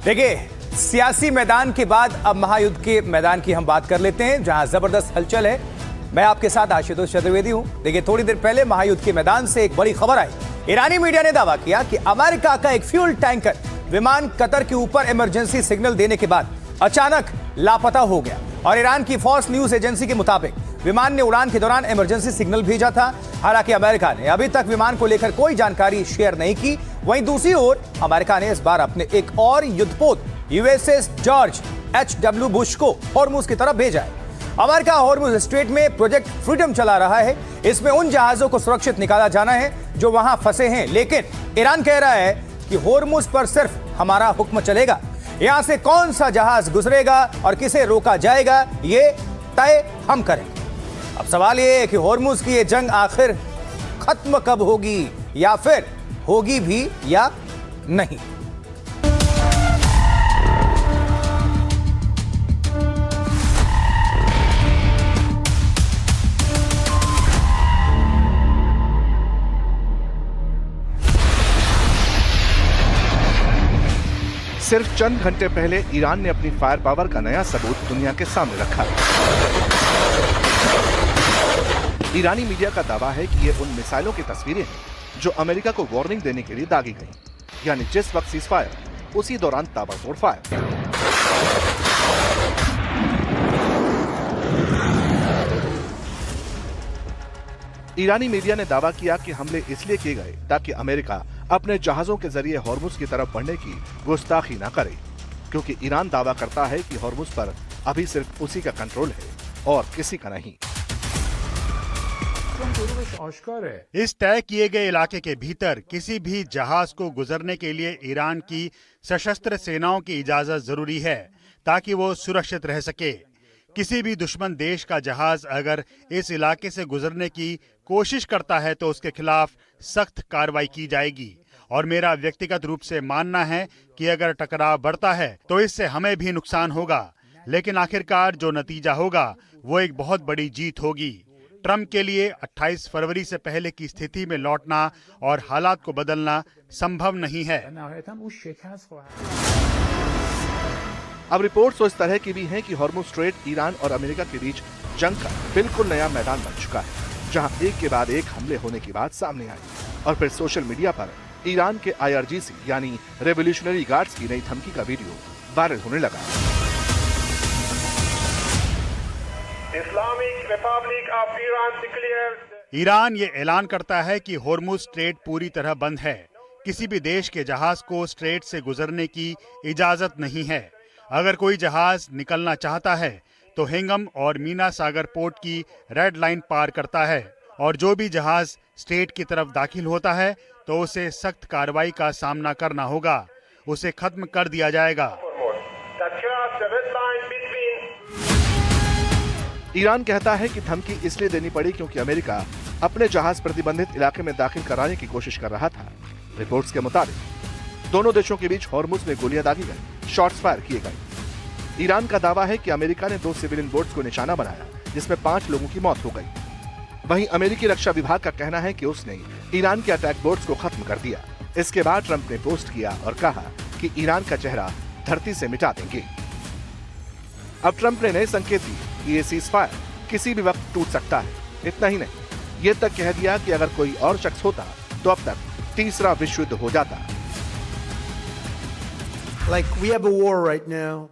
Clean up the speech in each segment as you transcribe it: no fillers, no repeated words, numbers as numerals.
देखिए, सियासी मैदान के बाद अब महायुद्ध के मैदान की हम बात कर लेते हैं, जहां जबरदस्त हलचल है। मैं आपके साथ आशुतोष चतुर्वेदी हूं। देखिए, थोड़ी देर पहले महायुद्ध के मैदान से एक बड़ी खबर आई। ईरानी मीडिया ने दावा किया कि अमेरिका का एक फ्यूल टैंकर विमान कतर के ऊपर इमरजेंसी सिग्नल देने के बाद अचानक लापता हो गया। और ईरान की फॉक्स न्यूज एजेंसी के मुताबिक विमान ने उड़ान के दौरान इमरजेंसी सिग्नल भेजा था। हालांकि अमेरिका ने अभी तक विमान को लेकर कोई जानकारी शेयर नहीं की। वहीं दूसरी ओर अमेरिका ने इस बार अपने एक और युद्धपोत यूएसएस जॉर्ज एचडब्ल्यू बुश को हॉर्मुज की तरफ भेजा है। अमेरिका हॉर्मुज स्ट्रेट में प्रोजेक्ट फ्रीडम चला रहा है। इसमें उन जहाजों को सुरक्षित निकाला जाना है जो वहां फंसे हैं, लेकिन ईरान कह रहा है कि हॉर्मुज पर सिर्फ हमारा हुक्म चलेगा। यहां से कौन सा जहाज गुजरेगा और किसे रोका जाएगा, ये तय हम करेंगे। अब सवाल ये है कि हॉर्मुज की ये जंग आखिर खत्म कब होगी, या फिर होगी भी या नहीं। सिर्फ चंद घंटे पहले ईरान ने अपनी फायर पावर का नया सबूत दुनिया के सामने रखा। ईरानी मीडिया का दावा है कि ये उन मिसाइलों की तस्वीरें हैं जो अमेरिका को वार्निंग देने के लिए दागी गई, यानी जिस वक्त सीज फायर उसी दौरान ताबड़तोड़ फायर। ईरानी मीडिया ने दावा किया कि हमले इसलिए किए गए ताकि अमेरिका अपने जहाजों के जरिए हॉर्मुज की तरफ बढ़ने की गुस्ताखी न करे, क्योंकि ईरान दावा करता है कि हॉर्मुज पर अभी सिर्फ उसी का कंट्रोल है और किसी का नहीं। इस तय किए गए इलाके के भीतर किसी भी जहाज को गुजरने के लिए ईरान की सशस्त्र सेनाओं की इजाजत जरूरी है, ताकि वो सुरक्षित रह सके। किसी भी दुश्मन देश का जहाज अगर इस इलाके से गुजरने की कोशिश करता है तो उसके खिलाफ सख्त कार्रवाई की जाएगी। और मेरा व्यक्तिगत रूप से मानना है कि अगर टकराव बढ़ता है तो इससे हमें भी नुकसान होगा, लेकिन आखिरकार जो नतीजा होगा वो एक बहुत बड़ी जीत होगी। ट्रंप के लिए 28 फरवरी से पहले की स्थिति में लौटना और हालात को बदलना संभव नहीं है। अब रिपोर्ट्स तो इस तरह की भी हैं कि हॉर्मुज स्ट्रेट ईरान और अमेरिका के बीच जंग का बिल्कुल नया मैदान बन चुका है, जहां एक के बाद एक हमले होने की बात सामने आई। और फिर सोशल मीडिया पर ईरान के IRGC यानी रेवोल्यूशनरी गार्ड्स की नई धमकी का वीडियो वायरल होने लगा। Islamic Republic of Iran declares. Iran ये ऐलान करता है कि हॉर्मुज स्ट्रेट पूरी तरह बंद है। किसी भी देश के जहाज को स्ट्रेट से गुजरने की इजाजत नहीं है। अगर कोई जहाज निकलना चाहता है तो हिंगम और मीना सागर पोर्ट की रेड लाइन पार करता है, और जो भी जहाज स्ट्रेट की तरफ दाखिल होता है तो उसे सख्त कार्रवाई का सामना करना होगा। उसे खत्म कर दिया जाएगा। ईरान कहता है कि धमकी इसलिए देनी पड़ी क्योंकि अमेरिका अपने जहाज प्रतिबंधित इलाके में दाखिल कराने की कोशिश कर रहा था। रिपोर्ट्स के मुताबिक दोनों देशों के बीच हॉर्मुज में गोलियां दागी गई, शॉट्स फायर किए गए। ईरान का दावा है कि अमेरिका ने 2 सिविलियन बोट्स को निशाना बनाया, जिसमें 5 लोगों की मौत हो गई। वहीं अमेरिकी रक्षा विभाग का कहना है कि उसने ईरान के अटैक बोट्स को खत्म कर दिया। इसके बाद ट्रंप ने पोस्ट किया और कहा कि ईरान का चेहरा धरती से मिटा देंगे। अब ट्रंप ने नए संकेत दिए कि ये सीज फायर किसी भी वक्त टूट सकता है। इतना ही नहीं, ये तक कह दिया कि अगर कोई और शख्स होता तो अब तक तीसरा विश्व युद्ध हो जाता। Like we have a war right now,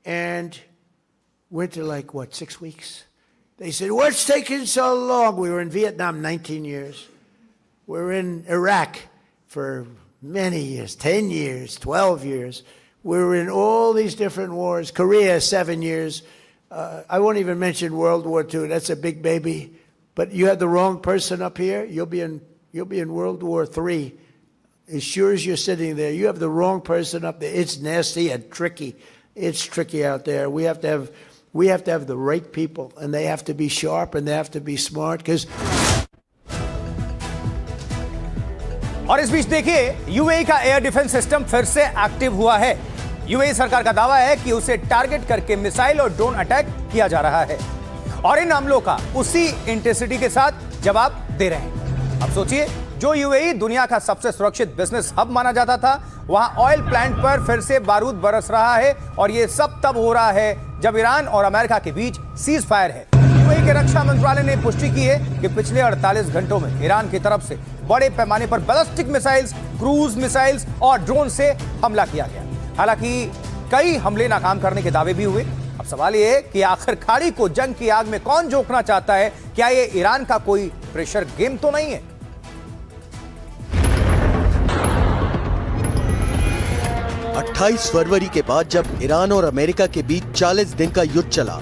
and went to like what, 6 weeks? They said, "What's taking so long?" We were in Vietnam 19 years. We're in Iraq for many years, 10 years, 12 years. We were in all these different wars. Korea 7 years. I won't even mention World War II. That's a big baby. But you have the wrong person up here, you'll be in World War III. As sure as you're sitting there, you have the wrong person up there. It's nasty and tricky. It's tricky out there. We have to have the right people, and they have to be sharp and they have to be smart. Because और इस बीच देखिए, UAE का air defence system फिर से active हुआ है। UAE सरकार का दावा है कि उसे टारगेट करके मिसाइल और ड्रोन अटैक किया जा रहा है, और इन हमलों का उसी इंटेंसिटी के साथ जवाब दे रहे हैं। अब सोचिए, जो यूएई दुनिया का सबसे सुरक्षित बिजनेस हब माना जाता था, वहां ऑयल प्लांट पर फिर से बारूद बरस रहा है और यह सब तब हो रहा है जब ईरान और अमेरिका के बीच सीज फायर है। यूएई के रक्षा मंत्रालय ने पुष्टि की है कि पिछले 48 घंटों में ईरान की तरफ से बड़े पैमाने पर बैलिस्टिक मिसाइल्स, क्रूज मिसाइल्स और ड्रोन से हमला किया गया। हालांकि कई हमले नाकाम करने के दावे भी हुए। अब सवाल यह है कि आखिर खाड़ी को जंग की आग में कौन झोंकना चाहता है? क्या यह ईरान का कोई प्रेशर गेम तो नहीं है? 28 फरवरी के बाद जब ईरान और अमेरिका के बीच 40 दिन का युद्ध चला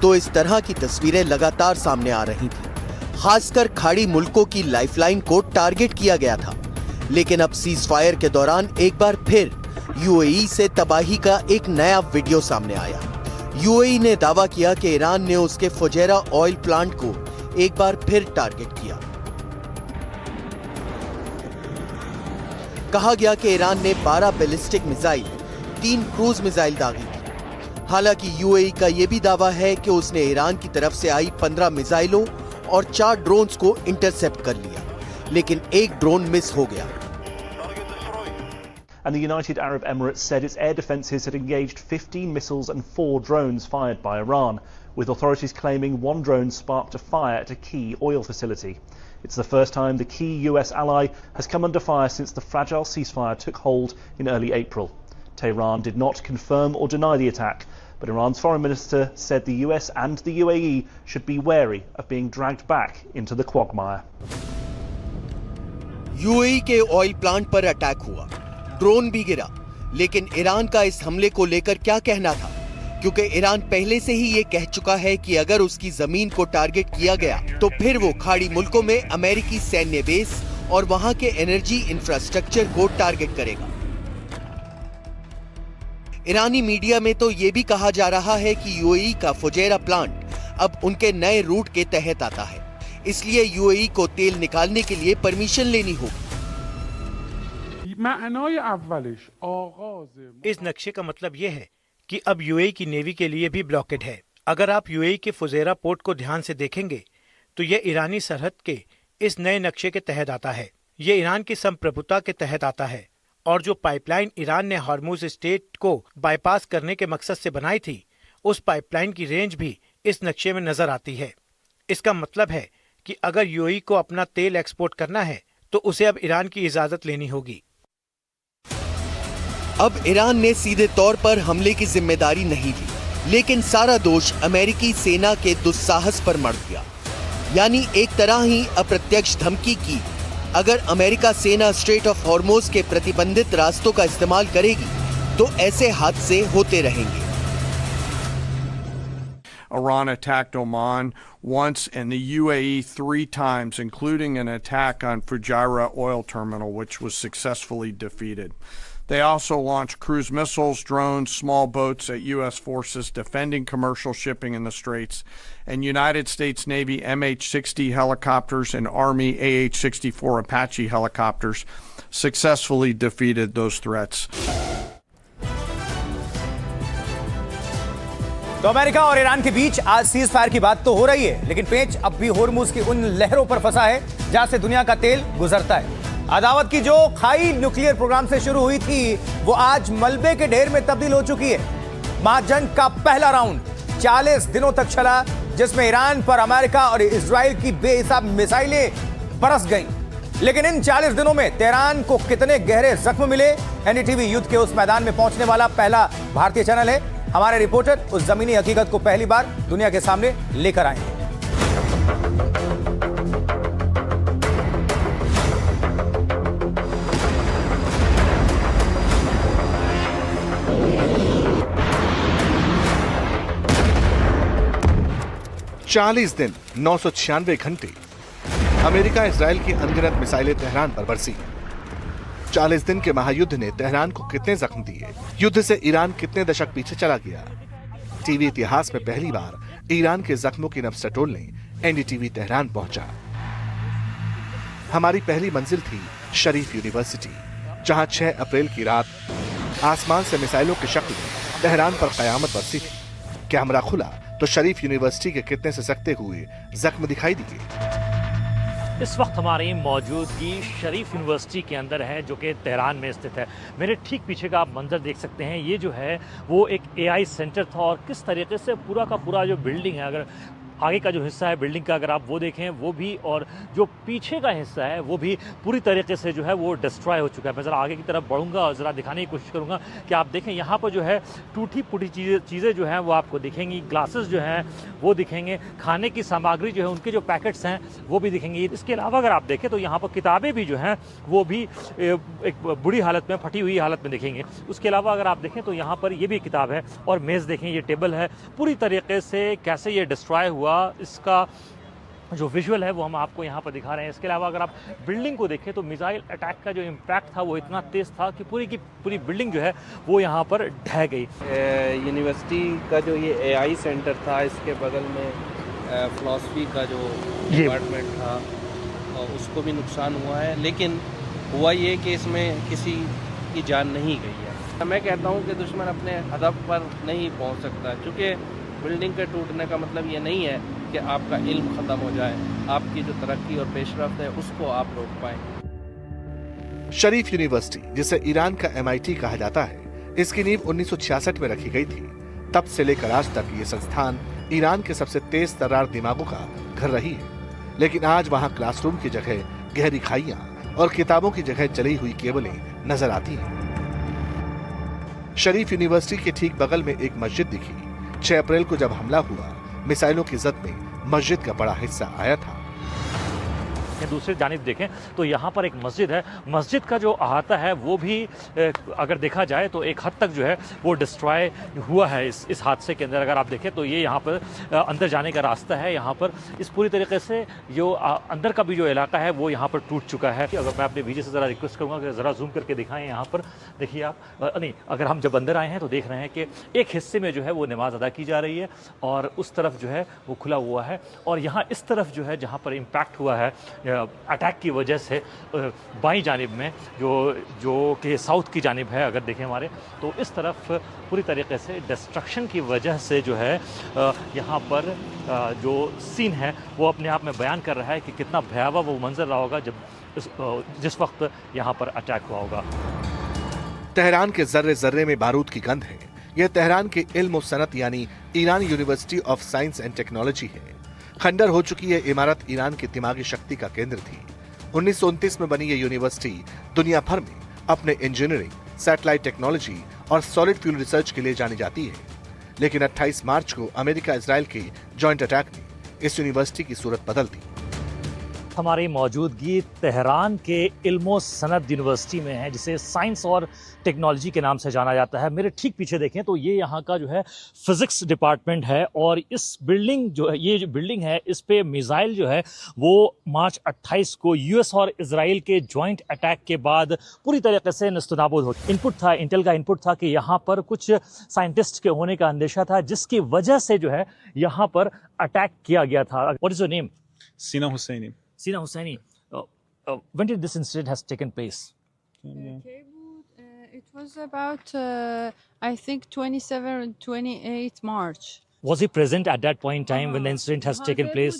तो इस तरह की तस्वीरें लगातार सामने आ रही थी। खासकर खाड़ी मुल्कों की लाइफलाइन को टारगेट किया गया था। लेकिन अब सीज फायर के दौरान एक बार फिर यूएई से तबाही का एक नया वीडियो सामने आया। यूएई ने दावा किया कि ईरान ने उसके फुजैरा ऑयल प्लांट को एक बार फिर टारगेट किया। कहा गया कि ईरान ने 12 बैलिस्टिक मिसाइल, 3 क्रूज मिसाइल दागी थी। हालांकि यूएई का यह भी दावा है कि उसने ईरान की तरफ से आई 15 मिसाइलों और 4 ड्रोन्स को इंटरसेप्ट कर लिया, लेकिन एक ड्रोन मिस हो गया। And the United Arab Emirates said its air defences had engaged 15 missiles and 4 drones fired by Iran, with authorities claiming one drone sparked a fire at a key oil facility. It's the first time the key US ally has come under fire since the fragile ceasefire took hold in early April. Tehran did not confirm or deny the attack, but Iran's foreign minister said the US and the UAE should be wary of being dragged back into the quagmire. UAE के oil plant पर attack हुआ, drone भी गिरा, लेकिन Iran का इस हमले को लेकर क्या कहना था? क्योंकि ईरान पहले से ही ये कह चुका है कि अगर उसकी जमीन को टारगेट किया गया तो फिर वो खाड़ी मुल्कों में अमेरिकी सैन्य बेस और वहां के एनर्जी इंफ्रास्ट्रक्चर को टारगेट करेगा। ईरानी मीडिया में तो ये भी कहा जा रहा है कि यूएई का फुजैरा प्लांट अब उनके नए रूट के तहत आता है, इसलिए यूएई को तेल निकालने के लिए परमिशन लेनी होगी। इस नक्शे का मतलब यह है कि अब यूएई की नेवी के लिए भी ब्लॉकेड है। अगर आप यूएई के फुजैरा पोर्ट को ध्यान से देखेंगे तो यह ईरानी सरहद के इस नए नक्शे के तहत आता है। यह ईरान की संप्रभुता के तहत आता है और जो पाइपलाइन ईरान ने हॉर्मुज स्ट्रेट को बाईपास करने के मकसद से बनाई थी, उस पाइपलाइन की रेंज भी इस नक्शे में नजर आती है। इसका मतलब है कि अगर यूएई को अपना तेल एक्सपोर्ट करना है तो उसे अब ईरान की इजाजत लेनी होगी। अब ईरान ने सीधे तौर पर हमले की जिम्मेदारी नहीं ली, लेकिन सारा दोष अमेरिकी सेना के दुस्साहस पर मढ़ गया। यानी एक तरह ही अप्रत्यक्ष धमकी की अगर अमेरिका सेना स्ट्रेट ऑफ हॉर्मुज के प्रतिबंधित रास्तों का इस्तेमाल करेगी तो ऐसे हादसे होते रहेंगे। Iran attacked Oman once and the UAE 3 times, including an attack on Fujairah oil terminal, which was successfully defeated. They also launched cruise missiles, drones, small boats at U.S. forces defending commercial shipping in the Straits, and United States Navy MH-60 helicopters and Army AH-64 Apache helicopters successfully defeated those threats. तो America और Iran के बीच आज cease fire की बात तो हो रही है, लेकिन पेच अब भी होर्मुज की उन लहरों पर फंसा है जहां से दुनिया का तेल गुजरता है। अदावत की जो खाई न्यूक्लियर प्रोग्राम से शुरू हुई थी वो आज मलबे के ढेर में तब्दील हो चुकी है। महाजंग का पहला राउंड 40 दिनों तक चला, जिसमें ईरान पर अमेरिका और इजराइल की बेहिसाब मिसाइलें बरस गईं। लेकिन इन 40 दिनों में तेहरान को कितने गहरे जख्म मिले? एनडीटीवी युद्ध के उस मैदान में पहुंचने वाला पहला भारतीय चैनल है। हमारे रिपोर्टर उस जमीनी हकीकत को पहली बार दुनिया के सामने लेकर आए हैं। 40 दिन 996 घंटे अमेरिका इजराइल की अनगिनत मिसाइलें तेहरान पर बरसी। 40 दिन के महायुद्ध ने तेहरान को कितने जख्म दिए? युद्ध से ईरान कितने दशक पीछे चला गया? टीवी इतिहास में पहली बार ईरान के जख्मों की नब्ज टटोलने एनडीटीवी तेहरान पहुंचा। हमारी पहली मंजिल थी शरीफ यूनिवर्सिटी, जहां 6 अप्रैल की रात आसमान से मिसाइलों की शक्ल में तेहरान पर कयामत बरसी थी। कैमरा खुला तो शरीफ यूनिवर्सिटी के कितने से सकते हुए जख्म दिखाई दिए। इस वक्त हमारी मौजूदगी शरीफ यूनिवर्सिटी के अंदर है, जो कि तेहरान में स्थित है। मेरे ठीक पीछे का आप मंजर देख सकते हैं। ये जो है वो एक AI सेंटर था और किस तरीके से पूरा का पूरा जो बिल्डिंग है, अगर आगे का जो हिस्सा है बिल्डिंग का अगर आप वो देखें वो भी, और जो पीछे का हिस्सा है वो भी पूरी तरीके से जो है वो डिस्ट्रॉय हो चुका है। मैं ज़रा आगे की तरफ बढ़ूंगा और ज़रा दिखाने की कोशिश करूंगा कि आप देखें यहाँ पर जो है टूटी फूटी चीज़ें जो हैं वो आपको दिखेंगी, ग्लासेस जो हैं वो दिखेंगे, खाने की सामग्री जो है उनके जो पैकेट्स हैं वो भी दिखेंगी। इसके अलावा अगर आप देखें तो यहाँ पर किताबें भी जो हैं वो भी एक बुरी हालत में, फटी हुई हालत में दिखेंगे। उसके अलावा अगर आप देखें तो यहाँ पर ये भी किताब है और मेज़ देखें, ये टेबल है, पूरी तरीके से कैसे ये डिस्ट्रॉय हुआ इसका जो विजुअल है वो हम आपको यहाँ पर दिखा रहे हैं। इसके अलावा अगर आप बिल्डिंग को देखें तो मिसाइल अटैक का जो इम्पैक्ट था वो इतना तेज़ था कि पूरी की पूरी बिल्डिंग जो है वो यहाँ पर ढह गई। यूनिवर्सिटी का जो ये AI सेंटर था, इसके बगल में फ़िलासफ़ी का जो डिपार्टमेंट था उसको भी नुकसान हुआ है, लेकिन हुआ ये कि इसमें किसी की जान नहीं गई है। मैं कहता हूँ कि दुश्मन अपने हदफ पर नहीं पहुँच सकता, क्योंकि बिल्डिंग के टूटने का मतलब ये नहीं है कि आपका इल्म ख़त्म हो जाए, आपकी जो तरक्की और पेशरफ्त है उसको आप रोक पाएं। शरीफ यूनिवर्सिटी, जिसे ईरान का MIT कहा जाता है, इसकी नींव 1966 में रखी गई थी। तब से लेकर आज तक ये संस्थान ईरान के सबसे तेज तर्रार दिमागों का घर रही है। लेकिन आज वहाँ क्लासरूम की जगह गहरी खाइयां और किताबों की जगह जली हुई केबलें नजर आती हैं। शरीफ यूनिवर्सिटी के ठीक बगल में एक मस्जिद दिखी। 6 अप्रैल को जब हमला हुआ, मिसाइलों की जद में मस्जिद का बड़ा हिस्सा आया था। दूसरी जानिब देखें तो यहाँ पर एक मस्जिद है। मस्जिद का जो अहाता है वो भी अगर देखा जाए तो एक हद तक जो है वो डिस्ट्रॉय हुआ है इस हादसे के अंदर। अगर आप देखें तो ये यहाँ पर अंदर जाने का रास्ता है। यहाँ पर इस पूरी तरीके से जो अंदर का भी जो इलाका है वो यहाँ पर टूट चुका है। अगर मैं अपने विजय से ज़रा रिक्वेस्ट करूँगा कि ज़रा जूम करके दिखाएं। यहाँ पर देखिए आप, नहीं, अगर हम जब अंदर आए हैं तो देख रहे हैं कि एक हिस्से में जो है वो नमाज अदा की जा रही है और उस तरफ जो है वो खुला हुआ है, और यहाँ इस तरफ जो है जहाँ पर इम्पैक्ट हुआ है अटैक की वजह से बाईं जानिब में जो कि साउथ की जानिब है, अगर देखें हमारे, तो इस तरफ पूरी तरीके से डिस्ट्रक्शन की वजह से जो है यहाँ पर जो सीन है वो अपने आप में बयान कर रहा है कि कितना भयावह वो मंजर रहा होगा जिस वक्त यहाँ पर अटैक हुआ होगा। तेहरान के जर्रे जर्रे में बारूद की गंध है। यह तेहरान के इल्म और सनत यानी Iran university of science and technology है। खंडर हो चुकी यह इमारत ईरान की दिमागी शक्ति का केंद्र थी। 1929 में बनी यह यूनिवर्सिटी दुनिया भर में अपने इंजीनियरिंग, सैटेलाइट टेक्नोलॉजी और सॉलिड फ्यूल रिसर्च के लिए जानी जाती है। लेकिन 28 मार्च को अमेरिका इजराइल के जॉइंट अटैक ने इस यूनिवर्सिटी की सूरत बदल दी। हमारी मौजूदगी तेहरान के इल्मो सनत यूनिवर्सिटी में है, जिसे साइंस और टेक्नोलॉजी के नाम से जाना जाता है। मेरे ठीक पीछे देखें तो ये यहाँ का जो है फिजिक्स डिपार्टमेंट है, और इस बिल्डिंग जो है, ये जो बिल्डिंग है, इस पे मिसाइल जो है वो मार्च 28 को US और इजराइल के जॉइंट अटैक के बाद पूरी तरीके से नस्तनाबूद हो। इनपुट था, इंटेल का इनपुट था कि यहाँ पर कुछ साइंटिस्ट के होने का अंदेशा था, जिसकी वजह से जो है यहाँ पर अटैक किया गया था। What is your name? Sina Husseini. Sina Husseini, when did this incident has taken place? It was about, I think, 27 or 28 March. Was he present at that point in time when the incident has taken place?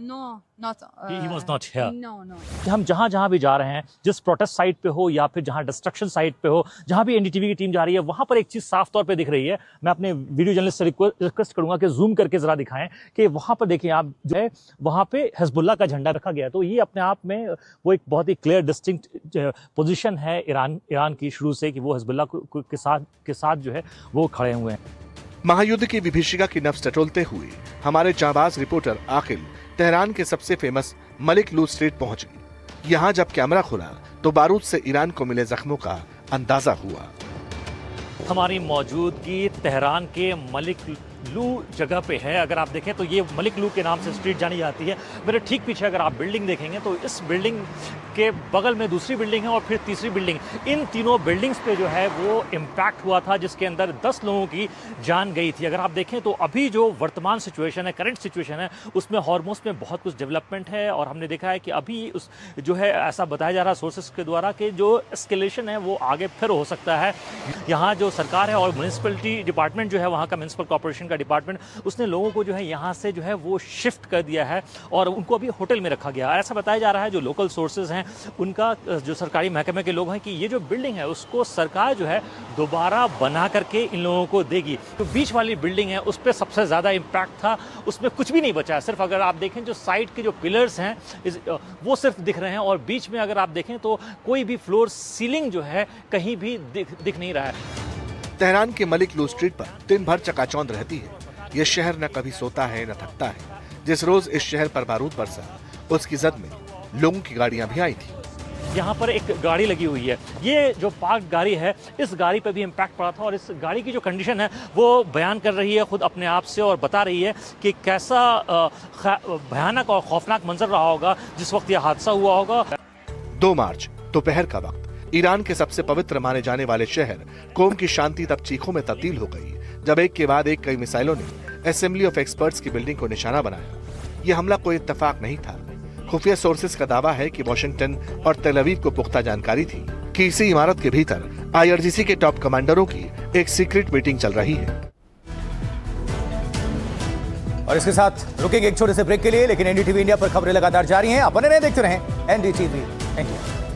No, not. He was not here. No. कि हम जहाँ भी जा रहे हैं, जिस protest site पे हो या फिर जहाँ डिस्ट्रक्शन साइट पे हो, जहाँ भी NDTV की टीम जा रही है, वहाँ पर एक चीज़ साफ तौर पे दिख रही है। मैं अपने वीडियो जर्नलिस्ट से रिक्वेस्ट करूँगा कि जूम करके ज़रा दिखाएं कि वहाँ पर देखिए आप जो है वहाँ पे हिजबुल्लाह का झंडा रखा गया। तो ये अपने आप में वो एक बहुत ही क्लियर डिस्टिंक्ट पोजिशन है ईरान की शुरू से, कि वो हिजबुल्लाह के साथ जो है वो खड़े हुए हैं। महायुद्ध की विभीषिका की नफ्स टटोलते हुए हमारे जांबाज रिपोर्टर आकिल तेहरान के सबसे फेमस मलिक लू स्ट्रीट पहुंच गए। यहाँ जब कैमरा खुला तो बारूद से ईरान को मिले जख्मों का अंदाजा हुआ। हमारी मौजूदगी तेहरान के मलिक लू जगह पे है। अगर आप देखें तो ये मलिक लू के नाम से स्ट्रीट जानी जाती है। मेरे ठीक पीछे अगर आप बिल्डिंग देखेंगे तो इस बिल्डिंग के बगल में दूसरी बिल्डिंग है और फिर तीसरी बिल्डिंग। इन तीनों बिल्डिंग्स पे जो है वो इम्पैक्ट हुआ था, जिसके अंदर 10 लोगों की जान गई थी। अगर आप देखें तो अभी जो वर्तमान सिचुएशन है, करंट सिचुएशन है, उसमें हॉर्मोस में बहुत कुछ डेवलपमेंट है, और हमने देखा है कि अभी उस जो है ऐसा बताया जा रहा है सोर्सेस के द्वारा कि जो एस्केलेशन है वो आगे फिर हो सकता है। यहाँ जो सरकार है और म्यूनिसिपलिटी डिपार्टमेंट जो है, वहाँ का म्यूनिसिपल कॉर्पोरेशन का डिपार्टमेंट, उसने लोगों को जो है यहाँ से जो है वो शिफ्ट कर दिया है और उनको अभी होटल में रखा गया। ऐसा बताया जा रहा है, जो लोकल सोर्सेज हैं उनका, जो सरकारी महकमे के लोग हैं, कि ये जो बिल्डिंग है उसको सरकार जो है दोबारा बना करके इन लोगों को देगी। तो बीच वाली बिल्डिंग है उस पर सबसे ज़्यादा इम्पैक्ट था, उसमें कुछ भी नहीं बचा है। सिर्फ अगर आप देखें जो साइड के जो पिलर्स हैं वो सिर्फ दिख रहे हैं, और बीच में अगर आप देखें तो कोई भी फ्लोर सीलिंग जो है कहीं भी दिख नहीं रहा है। तेहरान के मलिक लू स्ट्रीट पर दिन भर चकाचौंध रहती है। यह शहर न कभी सोता है न थकता है। जिस रोज इस शहर पर बारूद बरसा, उसकी जद में लोगों की गाड़ियां भी आई थी। यहाँ पर एक गाड़ी लगी हुई है, ये जो पार्क गाड़ी है, इस गाड़ी पे भी इम्पैक्ट पड़ा था, और इस गाड़ी की जो कंडीशन है वो बयान कर रही है खुद अपने आप से, और बता रही है कि कैसा भयानक और खौफनाक मंजर रहा होगा जिस वक्त यह हादसा हुआ होगा। 2 मार्च दोपहर का वक्त ईरान के सबसे पवित्र माने जाने वाले शहर कोम की शांति तब चीखों में तब्दील हो गई जब एक के बाद एक कई मिसाइलों ने असेंबली ऑफ एक्सपर्ट्स की बिल्डिंग को निशाना बनाया। यह हमला कोई इत्तेफाक नहीं था। खुफिया सोर्सेज का दावा है कि वॉशिंगटन और तेल अवीव को पुख्ता जानकारी थी कि इसी इमारत के भीतर IRGC के टॉप कमांडरों की एक सीक्रेट मीटिंग चल रही है। और इसके साथ रुकेंगे एक छोटे से ब्रेक के लिए, लेकिन NDTV इंडिया पर खबरें लगातार जारी हैं। आप बने रहें, देखते रहें NDTV इंडिया।